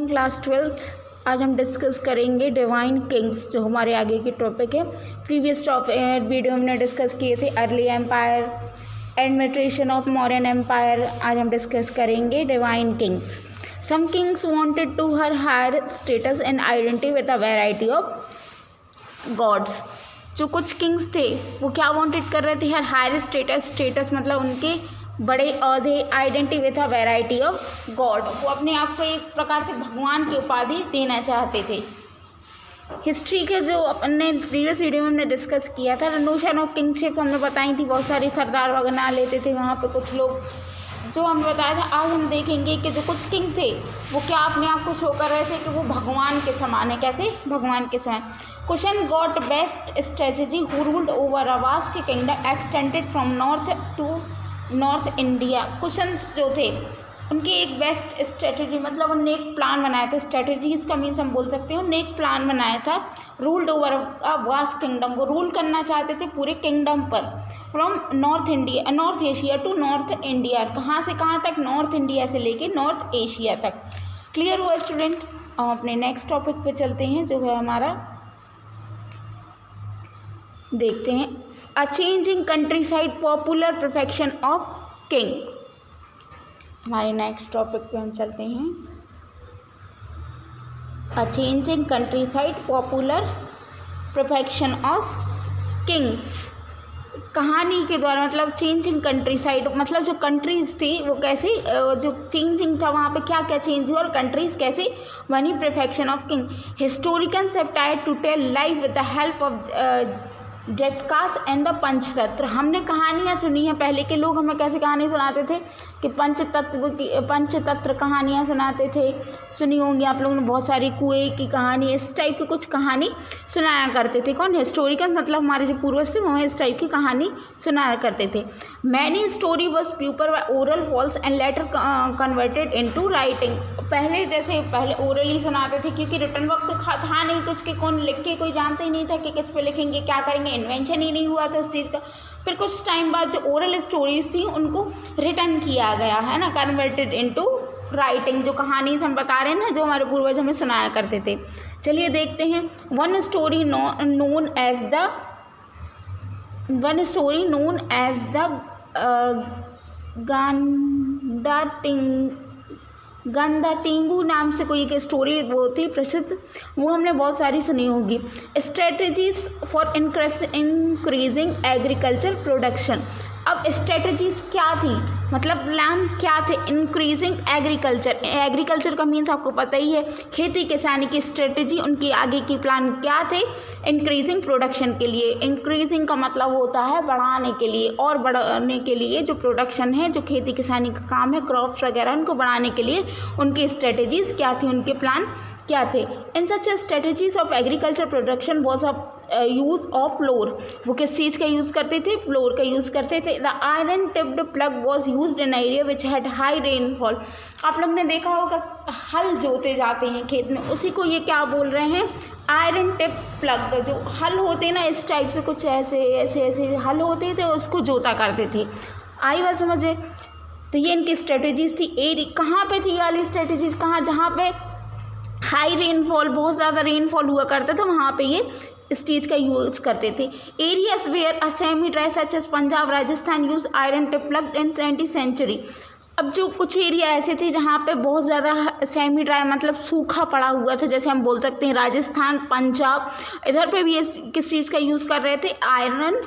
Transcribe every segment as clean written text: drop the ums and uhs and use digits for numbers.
Class 12th। आज हम discuss करेंगे डिवाइन किंग्स, जो हमारे आगे के टॉपिक है। प्रीवियस वीडियो हमने डिस्कस किए थे early empire, administration of modern empire. आज हम डिस्कस करेंगे divine kings. Some kings wanted to her higher status and identity with a variety of gods. जो कुछ किंग्स थे वो क्या वांटेड कर रहे थे? हर हायर स्टेटस मतलब उनके बड़े औहदे, identity with a variety of God. वो अपने आप को एक प्रकार से भगवान की उपाधि देना चाहते थे। हिस्ट्री के जो अपने प्रीवियस वीडियो में हमने डिस्कस किया था, नोशन ऑफ किंगशिप हमने बताई थी। बहुत सारे सरदार वगैरह लेते थे वहाँ पे कुछ लोग, जो हमने बताया था। आज हम देखेंगे कि जो कुछ किंग थे वो क्या अपने आप को शो कर रहे थे कि वो भगवान के समान है। कैसे? भगवान के समान। Kushan got best strategy who ruled over a vast kingdom extended from north to north India. Kushans जो थे उनकी एक बेस्ट स्ट्रेटजी, मतलब उनने एक प्लान बनाया था। स्ट्रेटजी इसका मीन्स हम बोल सकते हैं उन्होंने एक प्लान बनाया था। Ruled over a vast kingdom, वो रूल करना चाहते थे पूरे किंगडम पर। From north Asia to north India. कहाँ से कहाँ तक? नॉर्थ इंडिया से लेके नॉर्थ एशिया तक। क्लियर हुआ स्टूडेंट? हम अपने नेक्स्ट टॉपिक पे चलते हैं, जो है हमारा, देखते हैं अ changing country side popular perfection of king. हमारे नेक्स्ट टॉपिक पे हम चलते हैं। अ changing country side popular perfection of Kings. कहानी के द्वारा, मतलब चेंजिंग कंट्री साइड मतलब जो कंट्रीज थी वो कैसे, जो चेंजिंग था वहाँ पे क्या क्या चेंज हुआ और कंट्रीज कैसे बनी। Perfection of king. Historian have tried to tell life with the help of Jatakas and the Panchtatva. हमने कहानियाँ सुनी हैं, पहले के लोग हमें कैसे कहानी सुनाते थे कि पंचतत्व कहानियाँ सुनाते थे। सुनी होंगी आप लोगों ने बहुत सारी, कुएं की कहानी, इस टाइप की कुछ कहानी सुनाया करते थे। कौन? हिस्टोरिकल, मतलब हमारे जो पूर्वज थे वो इस टाइप की कहानी सुनाया करते थे। Many story was popular by oral falls and later converted into writing. पहले ओरली सुनाते थे, क्योंकि रिटर्न वक्त था नहीं कुछ कि कौन लिख के, कोई जानते ही नहीं था कि किस पे लिखेंगे, क्या करेंगे, इन्वेंशन ही नहीं हुआ था उस चीज़ का। फिर कुछ टाइम बाद जो ओरल स्टोरीज थी उनको रिटर्न किया गया है ना, कन्वर्टेड इनटू राइटिंग। जो कहानी हम बता रहे हैं ना, जो हमारे पूर्वज हमें सुनाया करते थे। चलिए देखते हैं। One story known as the गंदाटिंगू नाम से कोई एक स्टोरी वो थी प्रसिद्ध, वो हमने बहुत सारी सुनी होगी। Strategies for increasing agriculture production. अब स्ट्रेटजीज क्या थी, मतलब प्लान क्या थे? इंक्रीजिंग एग्रीकल्चर का मीन्स आपको पता ही है, खेती किसानी की स्ट्रेटजी। उनकी आगे की प्लान क्या थे? इंक्रीजिंग प्रोडक्शन के लिए। इंक्रीजिंग का मतलब होता है बढ़ाने के लिए, और बढ़ाने के लिए जो प्रोडक्शन है, जो खेती किसानी का काम है, क्रॉप्स वगैरह, उनको बढ़ाने के लिए उनकी स्ट्रेटजीज क्या थी, उनके प्लान क्या थे? In such strategies of agriculture production was of use of floor. वो किस चीज़ का यूज़ करते थे? फ्लोर का यूज़ करते थे। The iron tipped plug was used in area which had high rainfall. आप लोग ने देखा होगा हल जोते जाते हैं खेत में, उसी को ये क्या बोल रहे हैं? Iron tip plug. जो हल होते हैं ना, इस टाइप से कुछ ऐसे हल होते थे, उसको जोता करते थे। आई बात समझे? तो ये इनकी स्ट्रेटजीज थी। कहाँ पे थी ये वाली स्ट्रेटजीज? कहाँ? जहाँ पे हाई रेनफॉल, बहुत ज़्यादा रेनफॉल हुआ करता था, वहाँ पे ये इस चीज़ का यूज़ करते थे। Areas where a semi dry such as Punjab, Rajasthan use iron tip plug in 20th century. अब जो कुछ एरिया ऐसे थे जहाँ पे बहुत ज़्यादा सेमी ड्राई मतलब सूखा पड़ा हुआ था, जैसे हम बोल सकते हैं राजस्थान, पंजाब, इधर पे भी ये किस चीज़ का यूज़ कर रहे थे? आयरन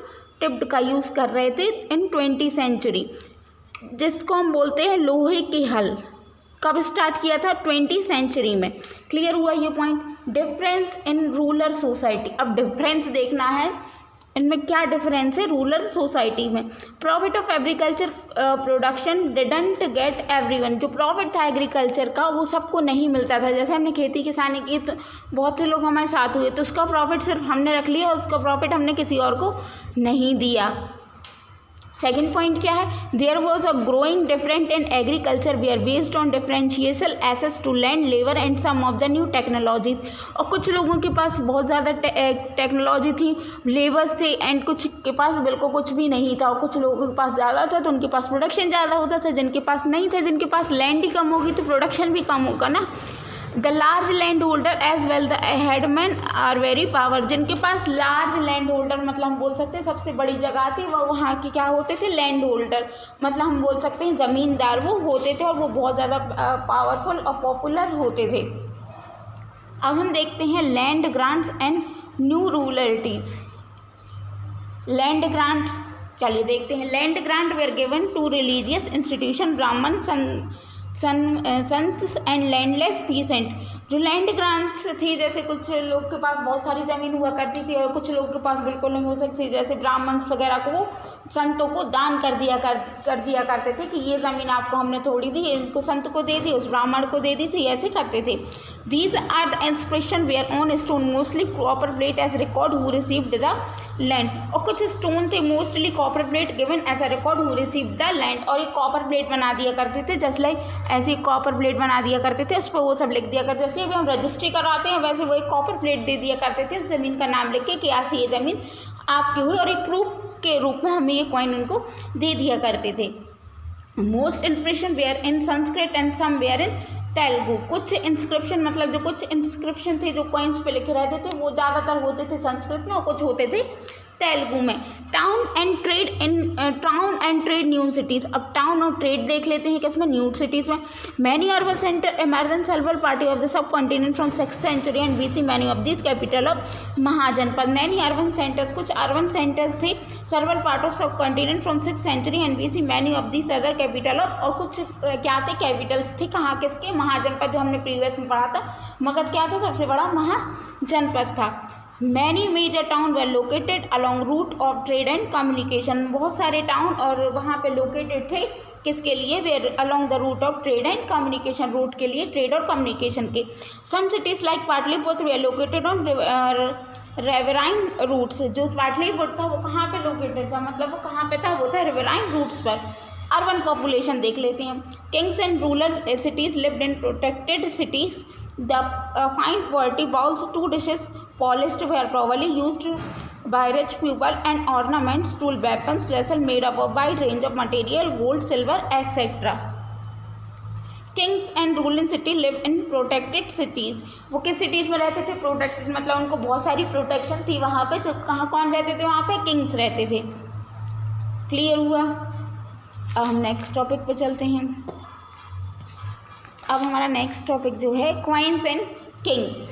टिप्ड का यूज़ कर रहे थे इन 20th सेंचुरी, जिसको हम बोलते हैं लोहे के हल। कब स्टार्ट किया था? 20th सेंचुरी में। क्लियर हुआ ये point? Difference in rural society. अब डिफरेंस देखना है, इनमें क्या डिफरेंस है रूरल सोसाइटी में। Profit of agriculture production didn't get everyone. जो प्रॉफिट था एग्रीकल्चर का वो सबको नहीं मिलता था। जैसे हमने खेती किसानी की तो बहुत से लोग हमारे साथ हुए, तो उसका प्रॉफिट सिर्फ हमने रख लिया, उसका प्रॉफिट हमने किसी और को नहीं दिया। सेकेंड पॉइंट क्या है? There was a growing different in agriculture were based on differentiation access to land, labour and some of the new technologies. और कुछ लोगों के पास बहुत ज़्यादा टेक्नोलॉजी थी, लेबर्स थे, एंड कुछ के पास बिल्कुल कुछ भी नहीं था। और कुछ लोगों के पास ज़्यादा था तो उनके पास प्रोडक्शन ज़्यादा होता था, जिनके पास नहीं था, जिनके पास लैंड ही कम होगी तो प्रोडक्शन भी कम होगा ना। The large land holder as well the headman are very power, जिनके पास लार्ज लैंड होल्डर मतलब हम बोल सकते हैं सबसे बड़ी जगह थी, वो वहाँ के क्या होते थे, लैंड होल्डर, मतलब हम बोल सकते हैं ज़मींदार वो होते थे, और वो बहुत ज़्यादा पावरफुल और पॉपुलर होते थे। अब हम देखते हैं land grants and new ruralities. Land grant, चलिए देखते हैं। Land grant were given to religious institution, Brahmin, sant and landless peasant. जो लैंड ग्रांट्स थी, जैसे कुछ लोग के पास बहुत सारी ज़मीन हुआ करती थी और कुछ लोग के पास बिल्कुल नहीं हो सकती, जैसे ब्राह्मण्स वगैरह को वो संतों को दान कर दिया करते थे कि ये ज़मीन आपको हमने थोड़ी दी, इनको संत को दे दी, उस ब्राह्मण को दे दी, तो ऐसे करते थे। These are the inscription were on stone mostly copper plate as record who received the land. और कुछ स्टोन थे mostly copper plate given as a record who received the land, और एक कॉपर प्लेट बना दिया करते थे, जस्ट लाइक ऐसे कॉपर प्लेट बना दिया करते थे, उस पर वो सब लिख दिया करते, जैसे अभी हम रजिस्ट्री कराते हैं वैसे वो एक कॉपर प्लेट दे दिया करते थे उस ज़मीन का नाम लिख के कि ऐसी ये ज़मीन आपकी हुई, और एक प्रूफ के रूप में हमें ये कॉइन उनको दे दिया करते थे। Most inscription were in Sanskrit and some were in Telugu. कुछ इंस्क्रिप्शन मतलब जो कुछ इंस्क्रिप्शन थे जो कॉइन्स पे लिखे रहते थे वो ज़्यादातर होते थे संस्कृत में और कुछ होते थे तेलुगु में। Town and trade new cities. अब टाउन और ट्रेड देख लेते हैं किसमें, न्यू सिटीज़ में। Many urban centre emerging several party of the subcontinent from 6th century and BC, many of this capital of Mahajanapada. Many urban centres, कुछ urban centres थे several part of subcontinent from 6th century and BC, many of this other capital of. और कुछ क्या थे, Capitals थे, कहाँ किसके, महाजनपद, जो हमने प्रीवियस में पढ़ा था। मगध क्या था, सबसे बड़ा महाजनपद था। Many major town were located along route of trade and communication. बहुत सारे टाउन और वहाँ पे लोकेटेड थे किसके लिए, were along the route of trade and communication, route के लिए, ट्रेड और कम्युनिकेशन के। Some cities like Pataliputra were located on riverine routes. जो पाटलिपुत्र था वो कहाँ पे लोकेटेड था, मतलब वो कहाँ पे था, वो था रिवराइन रूट्स पर। अर्बन पॉपुलेशन देख लेते हैं। Kings and rural cities lived in protected cities. The fine quality bowls, 2 dishes polished were probably used by rich people, and ornaments, tool, weapons, vessel made up of wide range of material, gold, silver, etc. Kings and ruling city live in protected cities. वो किस cities में रहते थे, protected, मतलब उनको बहुत सारी protection थी वहाँ पे। जो कहाँ कौन रहते थे वहाँ पे, किंग्स रहते थे। क्लियर हुआ। अब हम नेक्स्ट टॉपिक पे चलते हैं। अब हमारा नेक्स्ट टॉपिक जो है क्वाइंस एंड किंग्स,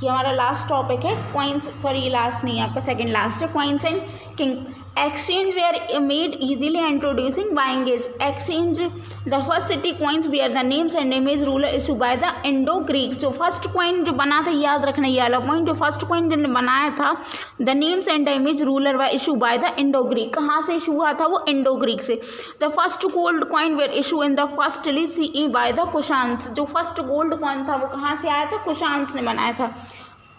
ये हमारा लास्ट टॉपिक है। क्वाइंस, सॉरी ये लास्ट नहीं है, आपका सेकंड लास्ट है। Coins and kings. Exchange were made easily introducing buying as. Exchange the first city coins were the names and image ruler issue by the Indo Greeks. जो first coin जो बना था, याद रखना ये वाला पॉइंट, जो फर्स्ट क्वाइन जिन्होंने बनाया था, the names and the image ruler were issue by the Indo Greek. कहाँ से इशू हुआ था, वो इंडो ग्रीक से। The first gold coin were issue in the firstly CE by the Kushans. जो फर्स्ट गोल्ड कॉइन था वो कहाँ से आया था, कुशान्स ने बनाया था।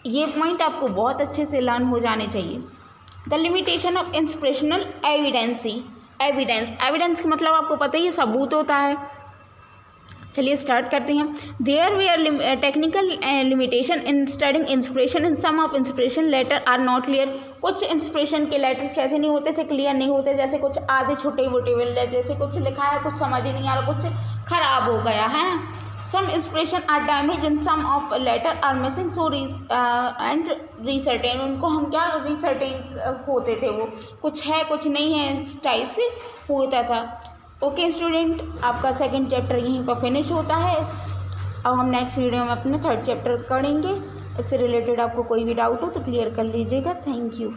ये पॉइंट आपको बहुत अच्छे से लर्न हो जाने चाहिए। The limitation of inspirational evidency. Evidence का मतलब आपको पता ही है, सबूत होता है। चलिए स्टार्ट करते हैं। There were technical limitation in studying inspiration in some of inspiration letter are not clear. कुछ इंस्पिरेशन के लेटर्स कैसे नहीं होते थे, क्लियर नहीं होते, जैसे कुछ आधे छोटे मोटे, जैसे कुछ लिखा है कुछ समझ ही नहीं आ रहा, कुछ खराब हो गया है ना। Some inspiration are damaged and some of letter are missing, so and recertain, उनको हम क्या recertain होते थे, वो कुछ है कुछ नहीं है, इस टाइप से होता था। ओके स्टूडेंट, आपका सेकंड चैप्टर यहीं पर फिनिश होता है। अब हम नेक्स्ट वीडियो में अपने थर्ड चैप्टर करेंगे। इससे रिलेटेड आपको कोई भी डाउट हो तो क्लियर कर लीजिएगा। Thank you.